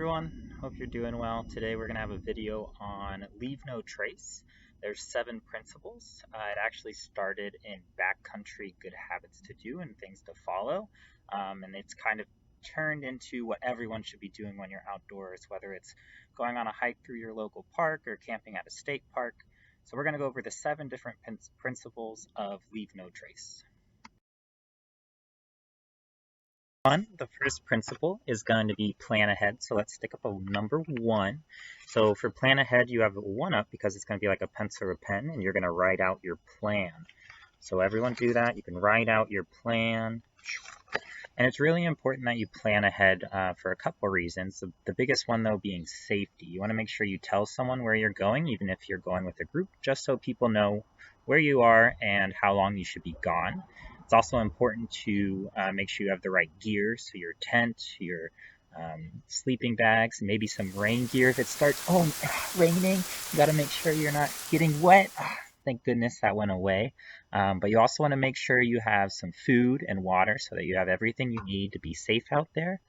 everyone, hope you're doing well. Today we're going to have a video on Leave No Trace. There's 7 principles. It actually started in backcountry good habits to do and things to follow. And it's kind of turned into what everyone should be doing when you're outdoors, whether it's going on a hike through your local park or camping at a state park. So we're going to go over the 7 different principles of Leave No Trace. The first principle is going to be plan ahead. So let's stick up a number 1. So for plan ahead, you have a 1 up because it's going to be like a pencil or a pen, and you're going to write out your plan. So everyone do that. You can write out your plan. And it's really important that you plan ahead for a couple reasons. The biggest one, though, being safety. You want to make sure you tell someone where you're going, even if you're going with a group, just so people know where you are and how long you should be gone. It's also important to make sure you have the right gear, so your tent, your sleeping bags, and maybe some rain gear if it starts raining. You got to make sure you're not getting wet. Thank goodness that went away. But you also want to make sure you have some food and water so that you have everything you need to be safe out there.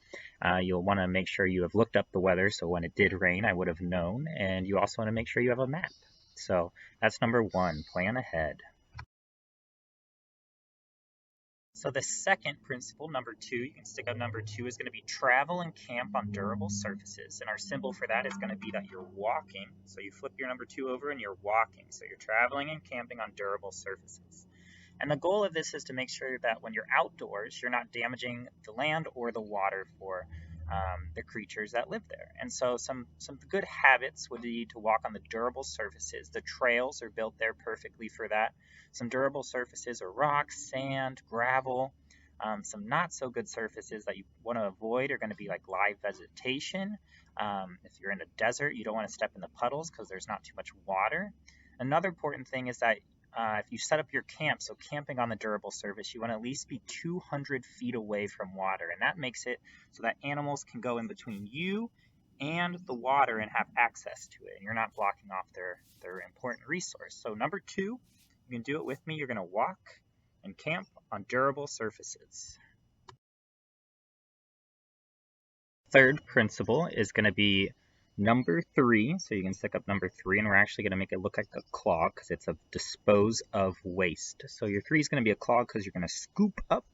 You'll want to make sure you have looked up the weather, so when it did rain, I would have known. And you also want to make sure you have a map. So that's number 1, plan ahead. So the second principle, number 2, you can stick up number 2, is going to be travel and camp on durable surfaces. And our symbol for that is going to be that you're walking. So you flip your number 2 over and you're walking. So you're traveling and camping on durable surfaces. And the goal of this is to make sure that when you're outdoors, you're not damaging the land or the water for the creatures that live there. And so some good habits would be to walk on the durable surfaces. The trails are built there perfectly for that. Some durable surfaces are rocks, sand, gravel. Some not so good surfaces that you want to avoid are going to be like live vegetation. If you're in a desert, you don't want to step in the puddles because there's not too much water. Another important thing is that if you set up your camp, so camping on the durable surface, you want to at least be 200 feet away from water. And that makes it so that animals can go in between you and the water and have access to it. And you're not blocking off their important resource. So number 2, you can do it with me. You're going to walk and camp on durable surfaces. Third principle is going to be number 3, so you can stick up number 3, and we're actually going to make it look like a claw because it's a dispose of waste. So your 3 is going to be a claw because you're going to scoop up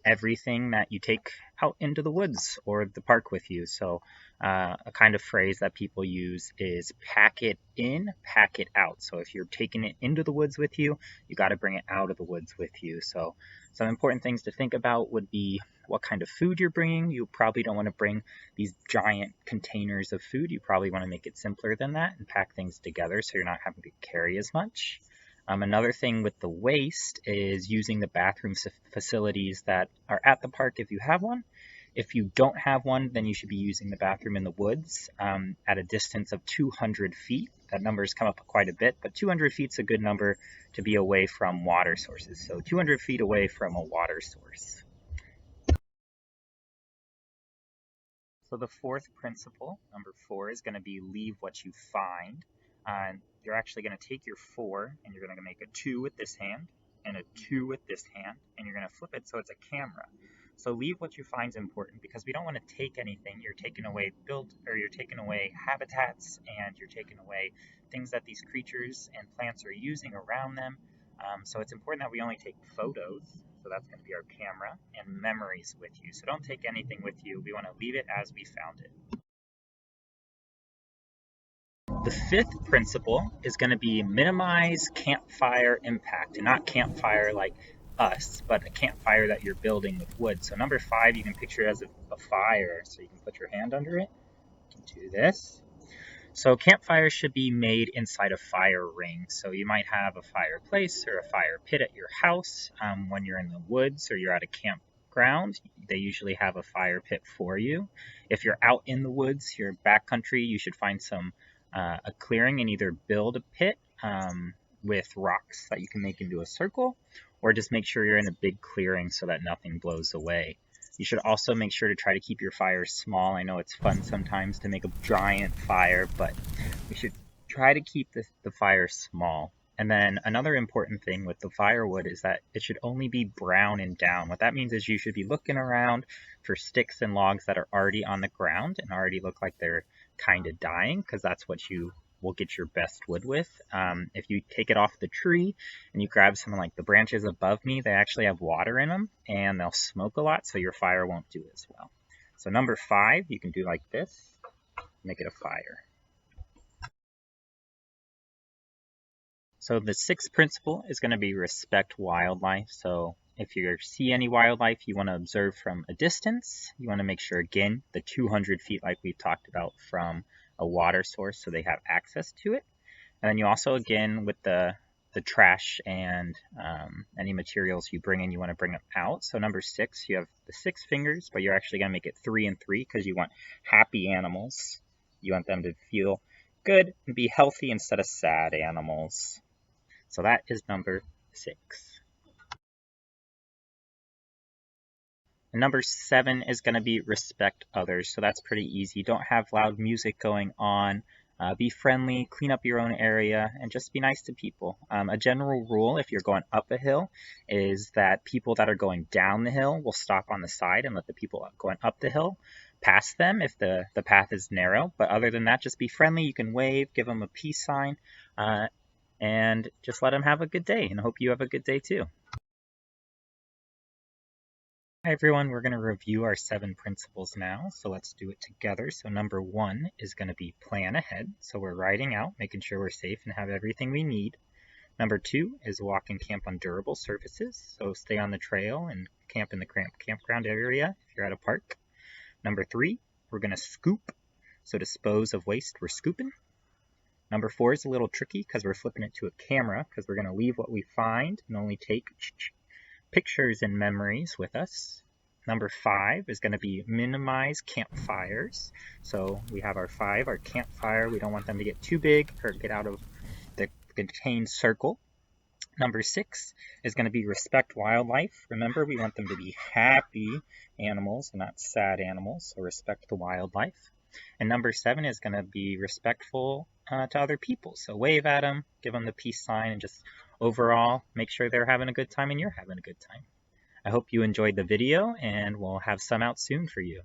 everything that you take out into the woods or the park with you. So a kind of phrase that people use is pack it in, pack it out. So if you're taking it into the woods with you, you got to bring it out of the woods with you. So some important things to think about would be what kind of food you're bringing. You probably don't want to bring these giant containers of food. You probably want to make it simpler than that and pack things together so you're not having to carry as much. Another thing with the waste is using the bathroom facilities that are at the park if you have one. If you don't have one, then you should be using the bathroom in the woods at a distance of 200 feet. That number has come up quite a bit, but 200 feet is a good number to be away from water sources. So 200 feet away from a water source. So the fourth principle, number 4, is going to be leave what you find. You're actually going to take your 4 and you're going to make a 2 with this hand and a 2 with this hand, and you're going to flip it so it's a camera. So leave what you find is important because we don't want to take anything. You're taking away you're taking away habitats, and you're taking away things that these creatures and plants are using around them. So it's important that we only take photos. So that's going to be our camera, and memories with you. So don't take anything with you. We want to leave it as we found it. The 5th principle is going to be minimize campfire impact, and not campfire like us, but a campfire that you're building with wood. So number 5, you can picture it as a fire. So you can put your hand under it. You can do this. So campfires should be made inside a fire ring. So you might have a fireplace or a fire pit at your house. When you're in the woods or you're at a campground, they usually have a fire pit for you. If you're out in the woods, you're backcountry, you should find a clearing and either build a pit with rocks that you can make into a circle, or just make sure you're in a big clearing so that nothing blows away. You should also make sure to try to keep your fires small. I know it's fun sometimes to make a giant fire, but we should try to keep the fire small. And then another important thing with the firewood is that it should only be brown and down. What that means is you should be looking around for sticks and logs that are already on the ground and already look like they're kind of dying, because that's what you will get your best wood with. If you take it off the tree and you grab some like the branches above me, they actually have water in them and they'll smoke a lot, so your fire won't do as well. So number 5, you can do like this, make it a fire. So the 6th principle is going to be respect wildlife. So if you see any wildlife you want to observe from a distance, you want to make sure, again, the 200 feet like we've talked about from a water source so they have access to it. And then you also, again, with the trash and any materials you bring in, you want to bring them out. So number 6, you have the 6 fingers, but you're actually going to make it 3 and 3 because you want happy animals. You want them to feel good and be healthy instead of sad animals. So that is number 6. And number 7 is going to be respect others. So that's pretty easy. Don't have loud music going on. Be friendly, clean up your own area, and just be nice to people. A general rule if you're going up a hill is that people that are going down the hill will stop on the side and let the people going up the hill pass them if the path is narrow. But other than that, just be friendly. You can wave, give them a peace sign, and just let them have a good day, and hope you have a good day too. Hi everyone, we're going to review our 7 principles now, so let's do it together. So number 1 is going to be plan ahead, so we're riding out, making sure we're safe and have everything we need. Number 2 is walk and camp on durable surfaces, so stay on the trail and camp in the campground area if you're at a park. Number 3, we're going to scoop, so dispose of waste, we're scooping. Number 4 is a little tricky because we're flipping it to a camera because we're going to leave what we find and only take pictures and memories with us. Number 5 is going to be minimize campfires. So we have our 5, our campfire. We don't want them to get too big or get out of the contained circle. Number 6 is going to be respect wildlife. Remember, we want them to be happy animals and not sad animals, so respect the wildlife. And number 7 is going to be respectful to other people. So wave at them, give them the peace sign, and just overall make sure they're having a good time and you're having a good time. I hope you enjoyed the video, and we'll have some out soon for you.